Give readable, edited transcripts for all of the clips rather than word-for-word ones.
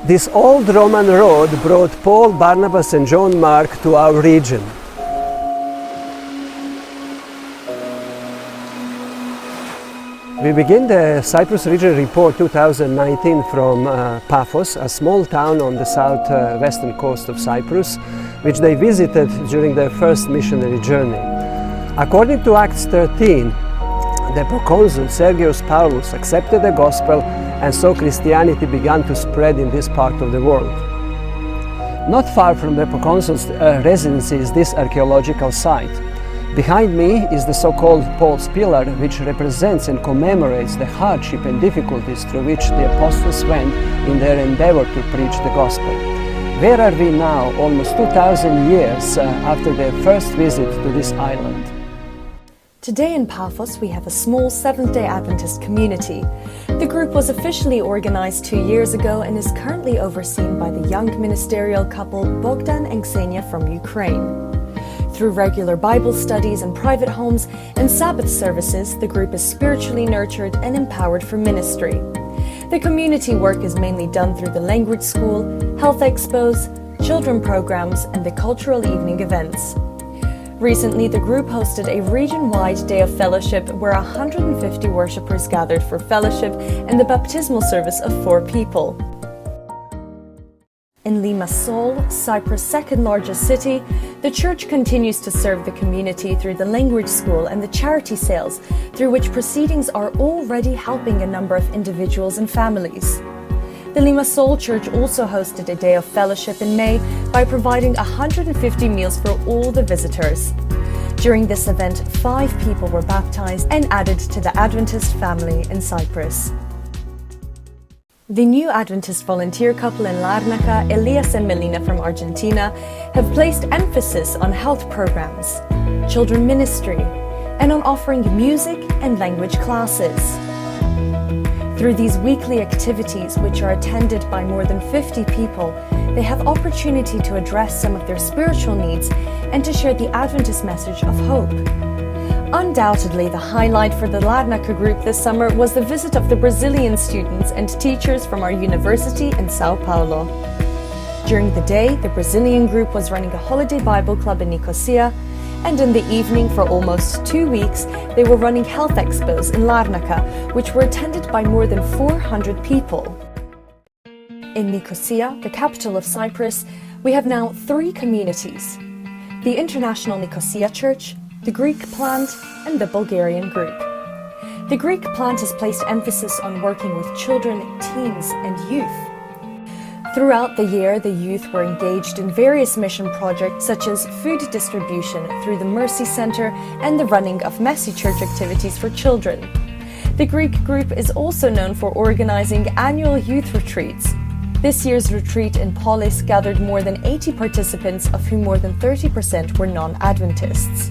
This old Roman road brought Paul, Barnabas and John Mark to our region. We begin the Cyprus Region Report 2019 from Paphos, a small town on the southwestern coast of Cyprus, which they visited during their first missionary journey. According to Acts 13, the proconsul Sergius Paulus accepted the gospel, and so Christianity began to spread in this part of the world. Not far from the proconsul's residency is this archaeological site. Behind me is the so-called Paul's Pillar, which represents and commemorates the hardship and difficulties through which the apostles went in their endeavor to preach the gospel. Where are we now, almost 2,000 years after their first visit to this island? Today in Paphos we have a small Seventh-day Adventist community. The group was officially organized 2 years ago and is currently overseen by the young ministerial couple Bogdan and Ksenia from Ukraine. Through regular Bible studies and private homes and Sabbath services, the group is spiritually nurtured and empowered for ministry. The community work is mainly done through the language school, health expos, children programs and the cultural evening events. Recently, the group hosted a region-wide day of fellowship where 150 worshippers gathered for fellowship and the baptismal service of 4 people. In Limassol, Cyprus' second largest city, the church continues to serve the community through the language school and the charity sales, through which proceedings are already helping a number of individuals and families. The Limassol Church also hosted a day of fellowship in May by providing 150 meals for all the visitors. During this event, 5 people were baptized and added to the Adventist family in Cyprus. The new Adventist volunteer couple in Larnaca, Elias and Melina from Argentina, have placed emphasis on health programs, children ministry, and on offering music and language classes. Through these weekly activities, which are attended by more than 50 people, they have opportunity to address some of their spiritual needs and to share the Adventist message of hope. Undoubtedly, the highlight for the Larnaca group this summer was the visit of the Brazilian students and teachers from our university in Sao Paulo. During the day, the Brazilian group was running a holiday Bible club in Nicosia, and in the evening, for almost 2 weeks, they were running health expos in Larnaca, which were attended by more than 400 people. In Nicosia, the capital of Cyprus, we have now 3 communities: the International Nicosia Church, the Greek plant, and the Bulgarian group. The Greek plant has placed emphasis on working with children, teens, and youth. Throughout the year, the youth were engaged in various mission projects such as food distribution through the Mercy Center and the running of messy church activities for children. The Greek group is also known for organizing annual youth retreats. This year's retreat in Polis gathered more than 80 participants, of whom more than 30% were non-Adventists.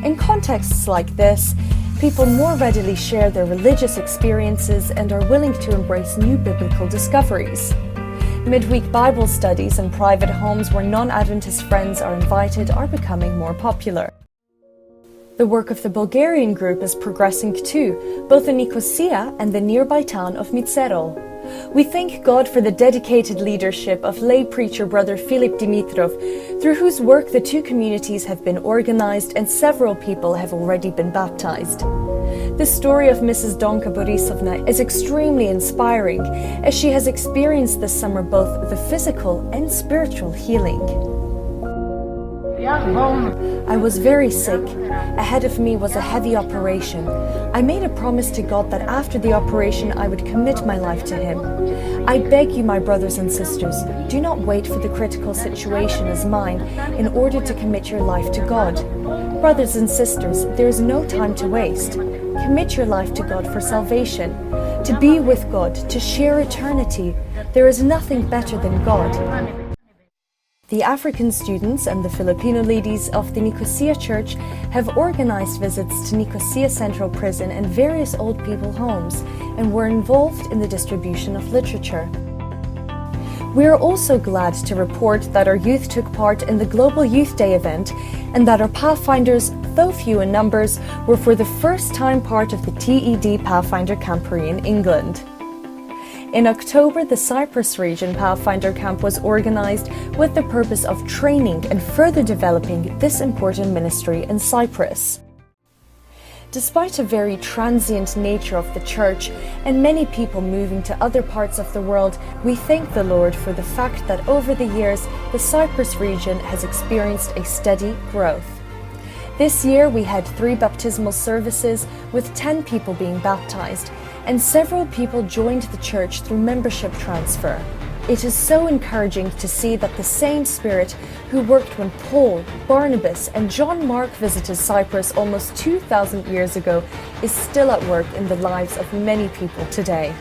In contexts like this, people more readily share their religious experiences and are willing to embrace new biblical discoveries. Midweek Bible studies and private homes where non-Adventist friends are invited are becoming more popular. The work of the Bulgarian group is progressing too, both in Nicosia and the nearby town of Mizerol. We thank God for the dedicated leadership of lay preacher brother Filip Dimitrov, through whose work the 2 communities have been organized and several people have already been baptized. The story of Mrs. Donka Borisovna is extremely inspiring, as she has experienced this summer both the physical and spiritual healing. I was very sick. Ahead of me was a heavy operation. I made a promise to God that after the operation I would commit my life to Him. I beg you, my brothers and sisters, do not wait for the critical situation as mine in order to commit your life to God. Brothers and sisters, there is no time to waste. Commit your life to God for salvation, to be with God, to share eternity. There is nothing better than God. The African students and the Filipino ladies of the Nicosia Church have organized visits to Nicosia Central Prison and various old people homes and were involved in the distribution of literature. We are also glad to report that our youth took part in the Global Youth Day event and that our Pathfinders, though few in numbers, were for the first time part of the TED Pathfinder Camporee in England. In October, the Cyprus Region Pathfinder Camp was organised with the purpose of training and further developing this important ministry in Cyprus. Despite a very transient nature of the church and many people moving to other parts of the world, we thank the Lord for the fact that over the years, the Cyprus region has experienced a steady growth. This year we had 3 baptismal services with 10 people being baptized, and several people joined the church through membership transfer. It is so encouraging to see that the same Spirit who worked when Paul, Barnabas and John Mark visited Cyprus almost 2,000 years ago is still at work in the lives of many people today.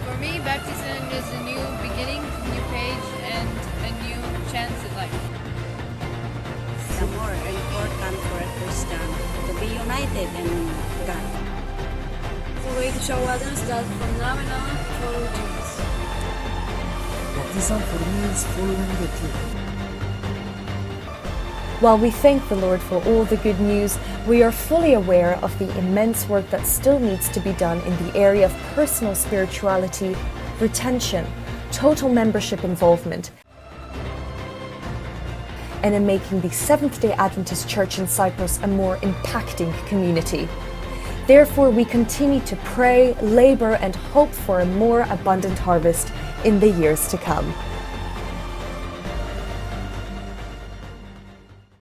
For me, baptism is a new beginning, new page and a new chance in life. It's more important for a Christian to be united in God. It's a way to show others that from now on, follow Jesus. Baptism for me is following the truth. While we thank the Lord for all the good news, we are fully aware of the immense work that still needs to be done in the area of personal spirituality, retention, total membership involvement, and in making the Seventh-day Adventist Church in Cyprus a more impacting community. Therefore, we continue to pray, labour and hope for a more abundant harvest in the years to come.